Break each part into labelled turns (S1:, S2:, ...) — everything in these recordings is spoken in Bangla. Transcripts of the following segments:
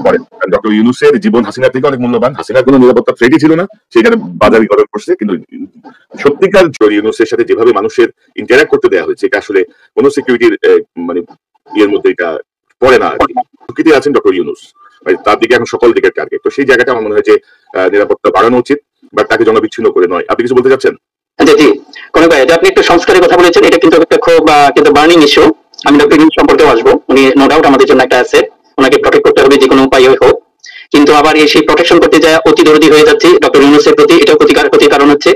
S1: করেন। ডক্টর ইউনূসের জীবন হাসিনার থেকে অনেক মূল্যবান। হাসিনার কোনো নিরাপত্তা থ্রেটই ছিল না, সেখানে বাজারিকরণ করছে। কিন্তু সত্যিকার ইউনূসের সাথে যেভাবে মানুষের ইন্টারঅ্যাক্ট করতে দেওয়া হয়েছে, এটা আসলে কোনো সিকিউরিটির মানে ইয়ের মধ্যে এটা পড়ে না আর কি। ঝুঁকিতে আছেন ডক্টর ইউনূস, তার দিকে এখন সকল দিকের টার্গেট। তো সেই জায়গাটা আমার মনে হয় যে নিরাপত্তা বাড়ানো উচিত, বাট তাকে জনবিচ্ছিন্ন করে নয়। আপনি কিছু বলতে চাচ্ছেন?
S2: জি কোন ভাই, আপনি একটু সংস্কারের কথা বলেছেন, এটা কিন্তু একটা খুব কিন্তু বার্নিং ইস্যু। আমি ডক্টর ইউনূস সম্পর্কে আসবো, উনি নো ডাউট আমাদের জন্য একটা অ্যাসেট, ওনাকে প্রোটেক্ট করতে হবে যে কোনো উপায়ে হোক। কিন্তু আবার এই সেই প্রোটেকশন করতে যায় অতি দরদি হয়ে যাচ্ছে ডক্টর ইউনূসের প্রতি, এটাও ক্ষতির কারণ হচ্ছে।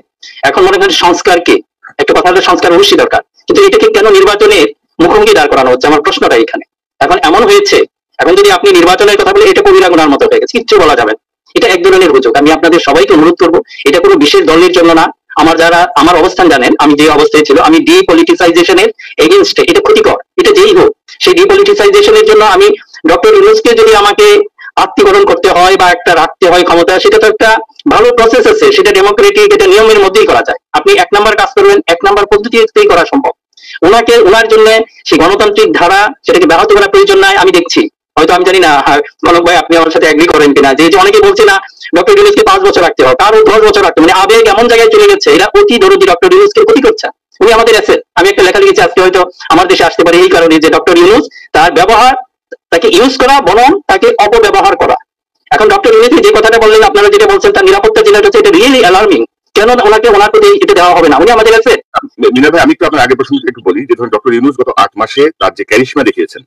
S2: এখন মনে করেন সংস্কারকে একটা কথা হলো, সংস্কার অবশ্যই দরকার, কিন্তু এটাকে কেন নির্বাচনের মুখোমুখি দাঁড় করানো হচ্ছে, আমার প্রশ্নটা এখানে। এখন এমন হয়েছে, এখন যদি আপনি নির্বাচনের কথা বলে, এটা কবিরা গুনার মতো হয়ে গেছে, কিচ্ছু বলা যাবে। এটা এক ধরনের হুজুগ। আমি আপনাদের সবাইকে অনুরোধ করবো, এটা কোনো বিশেষ দলের জন্য না। আমার অবস্থান জানেন, আমি যে অবস্থায় ছিল, আমি ডিপলিটিসাইজেশনের এগেইনস্টে। এটা ক্ষতিকর, এটা যেই হোক। সেই ডিপলিটিসাইজেশনের জন্য আমি ডক্টর ইউনূসকে যদি আমাকে আত্মীকরণ করতে হয় বা একটা রাখতে হয় ক্ষমতা, সেটা তো একটা ভালো প্রসেস আছে, সেটা ডেমোক্রেটিক, এটা নিয়মের মধ্যেই করা যায়। আপনি 1 নাম্বার কাজ করবেন, 1 নাম্বার পদ্ধতিতেই করা সম্ভব। ওনার জন্য সেই গণতান্ত্রিক ধারা, সেটাকে ব্যাহত করার প্রয়োজন নাই। আমি দেখছি, হয়তো আমি জানি না কনক ভাই আপনি আমার সাথে এগ্রি করেন কিনা, যে অনেকে বলছে না ডক্টর ইউনূসকে 5 বছর রাখতে হবে, কারো 10 বছর রাখতে, মানে আবেগ এমন জায়গায় চলে গেছে, এরা অতি দরদি ডক্টর ইউনূসকে ক্ষতি করছে। উনি আমাদের অ্যাসেট। আমি একটা লেখা লিখেছি আজকে, হয়তো আমার দেশে আসতে পারে এই কারণে যে ডক্টর ইউনূস তার ব্যবহার, তাকে ইউজ করা বরং তাকে অপব্যবহার করা। এখন ডক্টর ইউনূস যে কথাটা বললেন, আপনারা যেটা বলছেন তার নিরাপত্তা যেটা হচ্ছে, এটা রিয়েলি অ্যালার্মিং। কেন ওনার প্রতি এটা দেওয়া হবে না? উনি আমাদের কাছে।
S1: মিনা ভাই, আমি একটু আপনার আগের প্রশ্ন একটু বলি, যে ধরুন ডক্টর ইউনূস গত 8 মাসে তার যে ক্যারিশমা দেখিয়েছেন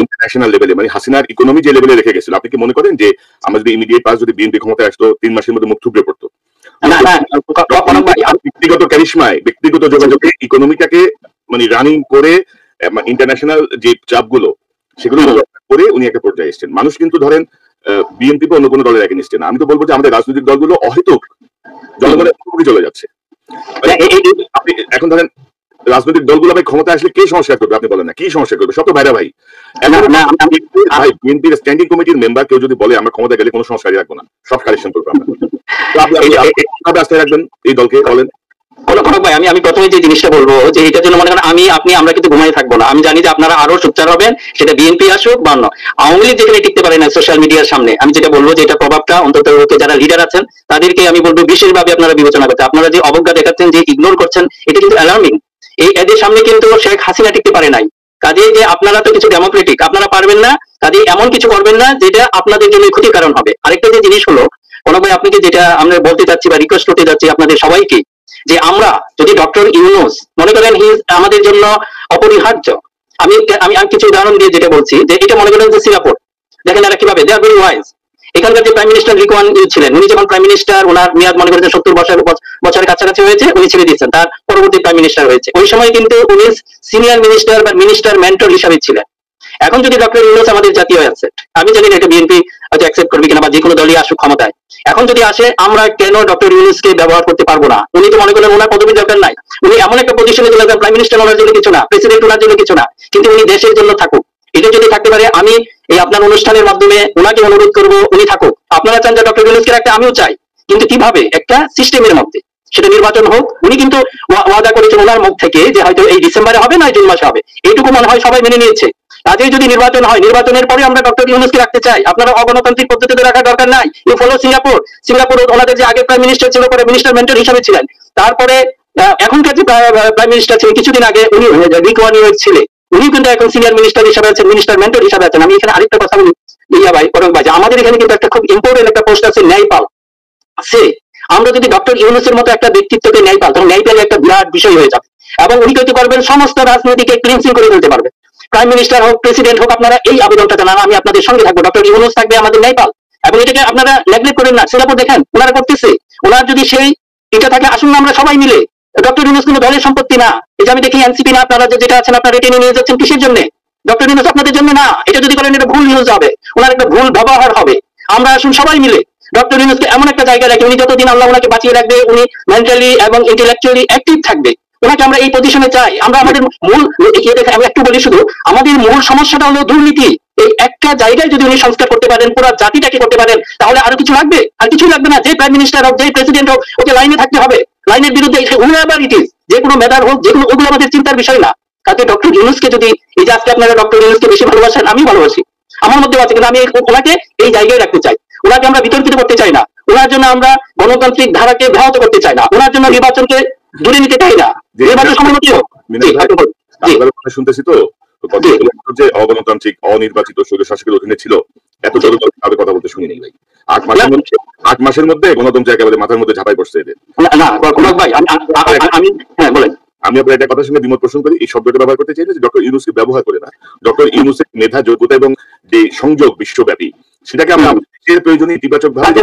S1: ইন্টারন্যাশনাল লেভেলে, মানে হাসিনার ইকোনমি যে লেভেলে রেখে গেছিল, আপনি কি মনে করেন যে আমরা যদি ইমিডিয়েট পাস, যদি বিএনপি ক্ষমতায় আসতো, 3 মাসের মধ্যে মুখ থুবড়ে পড়তো? ব্যক্তিগত ক্যারিশমায়, ব্যক্তিগত যোগাযোগে ইকোনমিটাকে মানে রানিং করে, ইন্টারন্যাশনাল যে চাপগুলো সেগুলো করে উনি একটা পর্যায়ে এসেছেন। মানুষ কিন্তু ধরেন বিএনপি বা অন্য কোনো দলের এগেইনস্টে না। আমি তো বলবো যে আমাদের রাজনৈতিক দলগুলো অহেতুক জনগণের মুখোমুখি চলে যাচ্ছে। আপনি এখন ধরেন রাজনৈতিক দলগুলো ভাই ক্ষমতা আসলে কে সংস্কার করবে? আপনি বলেন না, কি সংস্কার করবে? সব তো বাইরে ভাই। ভাই বিএনপির স্ট্যান্ডিং কমিটির মেম্বার কেউ যদি বলে আমরা ক্ষমতা গেলে কোনো সংস্কারই রাখবো না, সব কারেকশন করবো আমরা, আপনি আস্থায় রাখবেন এই দলকে? বলেন।
S2: ভাই, আমি প্রথমে যে জিনিসটা বলবো, যে এটার জন্য মনে করেন আমরা কিন্তু ঘুমাই থাকবো না। আমি জানি যে আপনারা আরো সোচ্চার হবেন, সেটা বিএনপি আসুক বা অন্য। আওয়ামী লীগ যেখানে টিকতে পারে না সোশ্যাল মিডিয়ার সামনে, আমি যেটা বলবো যে এটা প্রভাবটা অন্তত যারা লিডার আছেন তাদেরকে আমি বলবো বিশেষভাবে আপনারা বিবেচনা করতে। আপনারা যে অবজ্ঞা দেখাচ্ছেন, যে ইগনোর করছেন, এটা কিন্তু অ্যালার্মিং। এদের সামনে কিন্তু শেখ হাসিনা টিকতে পারে নাই। কাজে যে আপনারা তো কিছু ডেমোক্রেটিক, আপনারা পারবেন না, কাজে এমন কিছু করবেন না যেটা আপনাদের জন্য ক্ষতির কারণ হবে। আরেকটা যে জিনিস হলো, কনক ভাই আপনাকে যেটা আমরা বলতে চাচ্ছি বা রিকোয়েস্ট করতে যাচ্ছি আপনাদের সবাইকে, যে আমরা যদি ডক্টর ইউনূস মনে করেন আমাদের জন্য অপরিহার্য। আমি কিছু উদাহরণ দিয়ে যেটা বলছি, যে এটা মনে করেন যে সিঙ্গাপুর, দেখেন এরা কিভাবে, দে আর ভেরি ওয়াইজ। এখানকার যে প্রাইম মিনিস্টার লি কুয়ান ইউ ছিলেন, উনি যখন প্রাইম মিনিস্টার, ওনার মেয়াদ মনে করেন 70 বছরের কাছাকাছি হয়েছে, উনি ছেড়ে দিয়েছেন, তার পরবর্তী প্রাইম মিনিস্টার হয়েছে। ওই সময় কিন্তু উনি সিনিয়র মিনিস্টার বা মিনিস্টার মেন্টর হিসাবে ছিলেন। এখন যদি ডক্টর ইউনূস আমাদের জাতীয় অ্যাসেট, আমি জানি না এটা বিএনপি হয়তো অ্যাকসেপ্ট করবে কিনা বা যে কোনো দলই আসুক ক্ষমতায়, এখন যদি আসে, আমরা কেন ডক্টর ইউনূসকে ব্যবহার করতে পারবো না? উনি তো মনে করেন ওনার পদবীর দরকার নাই, উনি এমন একটা পজিশনে চলে যান, প্রাইম মিনিস্টার ওনার জন্য কিছু না, প্রেসিডেন্ট ওনার জন্য কিছু না, কিন্তু উনি দেশের জন্য থাকুক। এটা যদি থাকতে পারে, আমি এই আপনার অনুষ্ঠানের মাধ্যমে ওনাকে অনুরোধ করবো উনি থাকুক। আপনারা চান যে ডক্টর ইউনূসকে রাখতে, আমিও চাই, কিন্তু কিভাবে? একটা সিস্টেমের মধ্যে, সেটা নির্বাচন হোক। উনি কিন্তু ওয়াদা করেছেন ওনার মুখ থেকে যে হয়তো এই ডিসেম্বরে হবে না জুন মাসে হবে, এইটুকু মনে হয় সবাই মেনে নিয়েছে। কাজে যদি নির্বাচন হয়, নির্বাচনের পরে আমরা ডক্টর ইউনূসকে রাখতে চাই। আপনারা অগণতান্ত্রিক পদ্ধতিতে রাখার দরকার নাই। ইউ ফলো সিঙ্গাপুর ওনাদের যে আগে প্রাইম মিনিস্টার ছিল, পরে মিনিস্টার মেন্টর হিসেবে ছিলেন, তারপরে এখনকার যে প্রাইম মিনিস্টার ছিলেন কিছুদিন আগে, উনি লি কুয়ান ইউ ছিলেন, উনি কিন্তু এখন সিনিয়র মিনিস্টার হিসাবে আছেন, মিনিস্টার মেন্টর হিসাবে আছেন। আমি এখানে আরেকটা কথা বলি ভাই, করক ভাই, আমাদের এখানে কিন্তু একটা খুব ইম্পর্টেন্ট একটা পোস্ট আছে, ন্যায়পাল আছে। আমরা যদি ডক্টর ইউনূসের মতো একটা ব্যক্তিত্বকে ন্যায়পাল, তখন ন্যায়পাল একটা বিরাট বিষয় হয়ে যাবে, এবং উনি কি করবেন, সমস্ত রাজনীতিকে ক্লিনসিং করে ফেলতে পারবে। প্রাইম মিনিস্টার হোক, প্রেসিডেন্ট হোক, আপনারা এই আবেদনটা জানান, আমি আপনাদের সঙ্গে থাকবো, ডক্টর ইউনূস থাকবে আমাদের ন্যায়পাল। এবং এটাকে আপনারা নেগলেক্ট করেন না। সিঙ্গাপুর দেখেন ওনারা করতেছে, ওনার যদি সেই এটা থাকে, আসুন না আমরা সবাই মিলে। ডক্টর ইউনূস কিন্তু দলের সম্পত্তি না। এই যে আমি দেখি এনসিপি না, আপনারা যেটা আছেন আপনারা টেনে নিয়ে যাচ্ছেন কিসের জন্য? ডক্টর ইউনূস আপনাদের জন্য না। এটা যদি করেন, এটা ভুল ইউজ হবে, ওনার একটা ভুল ব্যবহার হবে। আমরা আসুন সবাই মিলে ডক্টর ইউনূসকে এমন একটা জায়গায় রাখি, উনি যতদিন আল্লাহ ওনাকে বাঁচিয়ে রাখবে, উনি মেন্টালি এবং ইন্টেলেকচুয়ালি অ্যাক্টিভ থাকবে, ওনাকে আমরা এই পজিশনে চাই। আমরা আমাদের মূল, আমি একটু বলি শুধু, আমাদের মূল সমস্যাটা হলো দুর্নীতি। এই একটা জায়গায় যদি উনি সংস্কার করতে পারেন, পুরো জাতিটাকে করতে পারেন, তাহলে আরো কিছু লাগবে? আর কিছুই লাগবে না। যে প্রাইম মিনিস্টার হোক, যে প্রেসিডেন্ট হোক, ওকে লাইনে থাকতে হবে, লাইনের বিরুদ্ধে যে কোনো মেধার হোক, যে কোনো, ওগুলো আমাদের চিন্তার বিষয় না। কাজে ডক্টর ইউনূসকে যদি, এই যে আজকে আপনারা ডক্টর ইউনূসকে বেশি ভালোবাসেন, আমি ভালোবাসি, আমার মধ্যেও আছে, কিন্তু আমি ওনাকে এই জায়গায় রাখতে চাই। ওনাকে আমরা বিতর্কিত করতে চাই না, ওনার জন্য আমরা গণতান্ত্রিক ধারাকে ব্যাহত করতে চাই না, ওনার জন্য নির্বাচনকে দূরে নিতে চাই না। নির্বাচন সময় মতো
S1: শুনতেছি তো যে অগণতান্ত্রিক অনির্বাচিত স্বৈরশাসকের অধীনে ছিল, এত জোরে কথা বলতে শুনি নাই ভাই। 8 মাসের মধ্যে গণতন্ত্র একেবারে মাথার মধ্যে ঝাঁপাই পড়ছে এদের।
S2: না ভাই, আমি হ্যাঁ বলেন।
S1: আমি আপনার একটা কথার সঙ্গে দ্বিমত পোষণ করি। এই শব্দটা ব্যবহার করতে চাইলে ডক্টর ইউনূসকে ব্যবহার করে না, ডক্টর ইউনূসের মেধা, যোগ্যতা এবং যে সংযোগ বিশ্বব্যাপী, সেটাকে আমরা প্রয়োজনে ইতিবাচক ভাবে